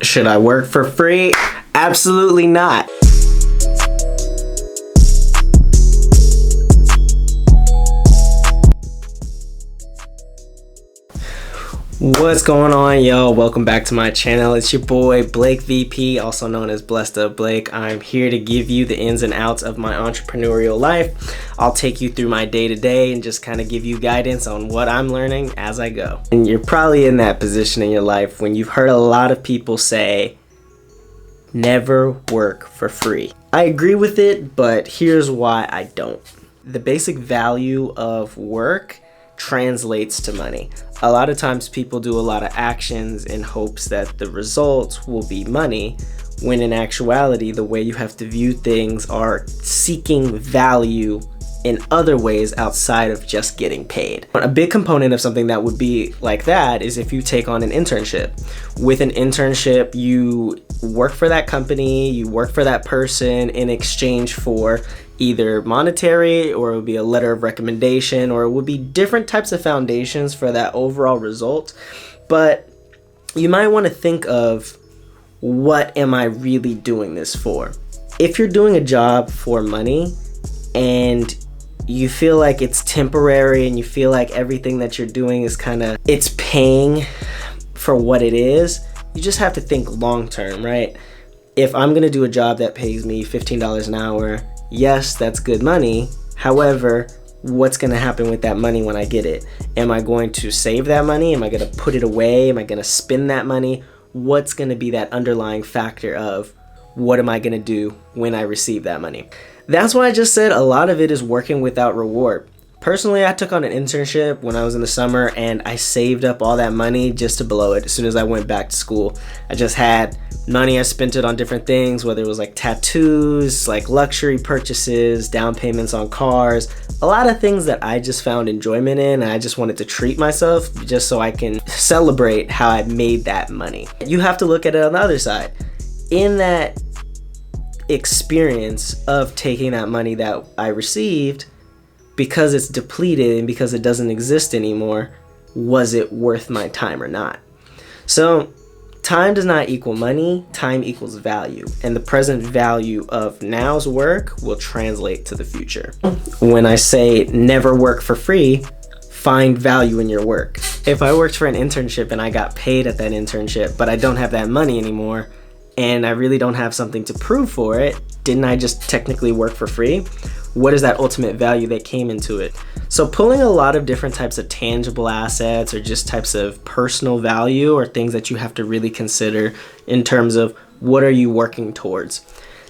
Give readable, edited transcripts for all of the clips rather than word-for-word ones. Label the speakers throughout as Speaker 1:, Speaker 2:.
Speaker 1: Should I work for free? Absolutely not. What's going on, yo? Welcome back to my channel. It's your boy Blake VP, also known as Blessed Up Blake. I'm here to give you the ins and outs of my entrepreneurial life. I'll take you through my day-to-day and just kind of give you guidance on what I'm learning as I go. And you're probably in that position in your life when you've heard a lot of people say, never work for free. I agree with it, but here's why I don't. The basic value of work translates to money. A lot of times people do a lot of actions in hopes that the results will be money, when in actuality the way you have to view things are seeking value in other ways outside of just getting paid. A big component of something that would be like that is if you take on an internship. With an internship, you work for that company, you work for that person in exchange for either monetary, or it would be a letter of recommendation, or it would be different types of foundations for that overall result. But you might want to think of, what am I really doing this for? If you're doing a job for money and you feel like it's temporary and you feel like everything that you're doing is it's paying for what it is, you just have to think long term, right? If I'm gonna do a job that pays me $15 an hour, yes, that's good money. However, what's going to happen with that money when I get it? Am I going to save that money? Am I going to put it away? Am I going to spend that money? What's going to be that underlying factor of what am I going to do when I receive that money? That's why I just said a lot of it is working without reward. Personally, I took on an internship when I was in the summer and I saved up all that money just to blow it as soon as I went back to school. I just had money, I spent it on different things, whether it was like tattoos, like luxury purchases, down payments on cars, a lot of things that I just found enjoyment in, and I just wanted to treat myself just so I can celebrate how I made that money. You have to look at it on the other side. In that experience of taking that money that I received, because it's depleted and because it doesn't exist anymore, was it worth my time or not? So time does not equal money, time equals value, and the present value of now's work will translate to the future. When I say never work for free, find value in your work. If I worked for an internship and I got paid at that internship, but I don't have that money anymore, and I really don't have something to prove for it, didn't I just technically work for free? What is that ultimate value that came into it? So pulling a lot of different types of tangible assets or just types of personal value or things that you have to really consider in terms of what are you working towards.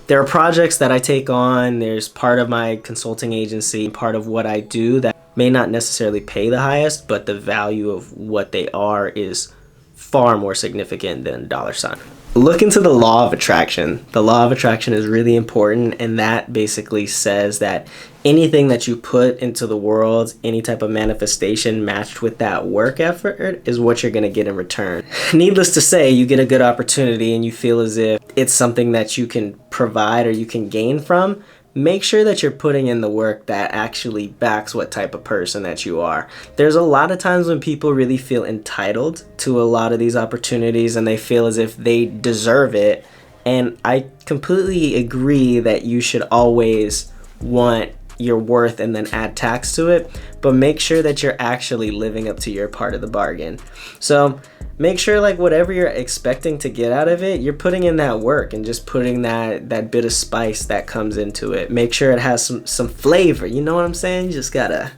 Speaker 1: There are projects that I take on, there's part of my consulting agency, part of what I do that may not necessarily pay the highest, but the value of what they are is far more significant than dollar sign. Look into the law of attraction. The law of attraction is really important, and that basically says that anything that you put into the world, any type of manifestation matched with that work effort is what you're going to get in return. Needless to say, you get a good opportunity and you feel as if it's something that you can provide or you can gain from. Make sure that you're putting in the work that actually backs what type of person that you are. There's a lot of times when people really feel entitled to a lot of these opportunities and they feel as if they deserve it. And I completely agree that you should always want your worth and then add tax to it, but make sure that you're actually living up to your part of the bargain. So make sure like whatever you're expecting to get out of it, you're putting in that work and just putting that bit of spice that comes into it. Make sure it has some flavor, you know what I'm saying? You just gotta.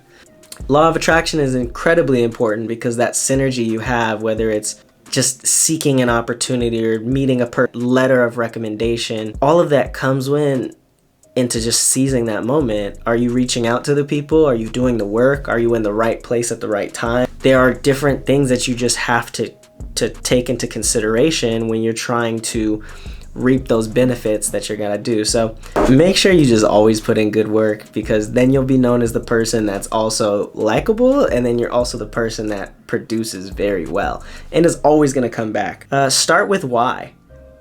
Speaker 1: Law of attraction is incredibly important because that synergy you have, whether it's just seeking an opportunity or meeting a letter of recommendation, all of that comes into just seizing that moment. Are you reaching out to the people? Are you doing the work? Are you in the right place at the right time? There are different things that you just have to take into consideration when you're trying to reap those benefits that you're gonna do. So make sure you just always put in good work, because then you'll be known as the person that's also likable, and then you're also the person that produces very well and is always gonna come back. Start with why.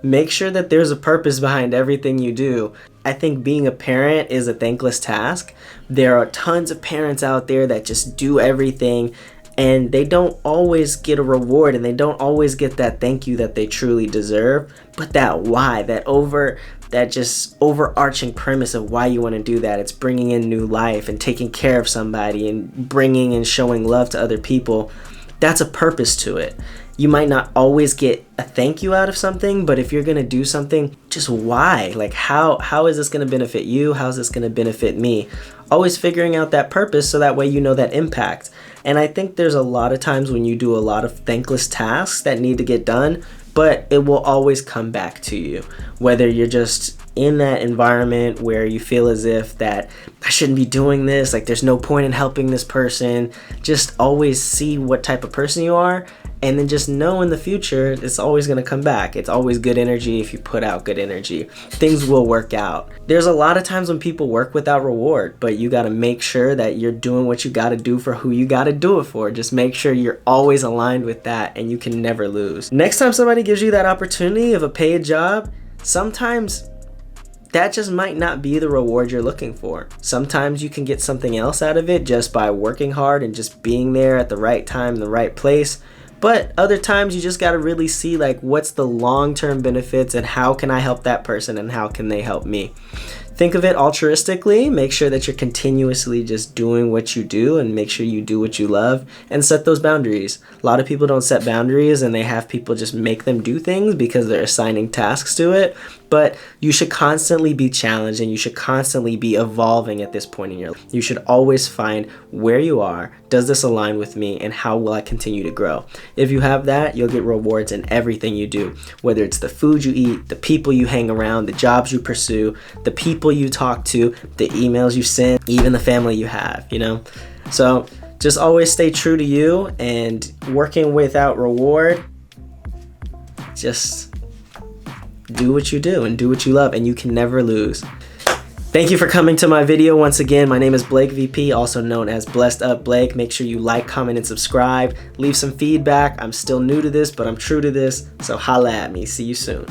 Speaker 1: Make sure that there's a purpose behind everything you do. I think being a parent is a thankless task. There are tons of parents out there that just do everything and they don't always get a reward, and they don't always get that thank you that they truly deserve. But that why, that just overarching premise of why you want to do that, it's bringing in new life and taking care of somebody and bringing and showing love to other people. That's a purpose to it. You might not always get a thank you out of something, but if you're going to do something, just why? Like, how is this going to benefit you? How is this going to benefit me? Always figuring out that purpose so that way you know that impact. And I think there's a lot of times when you do a lot of thankless tasks that need to get done, but it will always come back to you. Whether you're just in that environment where you feel as if that I shouldn't be doing this, like there's no point in helping this person, just always see what type of person you are, and then just know in the future it's always going to come back. It's always good energy if you put out good energy. Things will work out. There's a lot of times when people work without reward, but you got to make sure that you're doing what you got to do for who you got to do it for. Just make sure you're always aligned with that, and you can never lose. Next time somebody gives you that opportunity of a paid job, sometimes that just might not be the reward you're looking for. Sometimes you can get something else out of it just by working hard and just being there at the right time in the right place. But other times you just got to really see like what's the long-term benefits and how can I help that person and how can they help me. Think of it altruistically. Make sure that you're continuously just doing what you do, and make sure you do what you love and set those boundaries. A lot of people don't set boundaries, and they have people just make them do things because they're assigning tasks to it. But you should constantly be challenged, and you should constantly be evolving at this point in your life. You should always find where you are. Does this align with me, and how will I continue to grow? If you have that, you'll get rewards in everything you do, whether it's the food you eat, the people you hang around, the jobs you pursue, the people you talk to, the emails you send, even the family you have, you know? So just always stay true to you, and working without reward, just do what you do and do what you love, and you can never lose. Thank you for coming to my video once again. My name is Blake VP, also known as Blessed Up Blake. Make sure you like, comment, and subscribe. Leave some feedback. I'm still new to this, but I'm true to this. So holla at me. See you soon.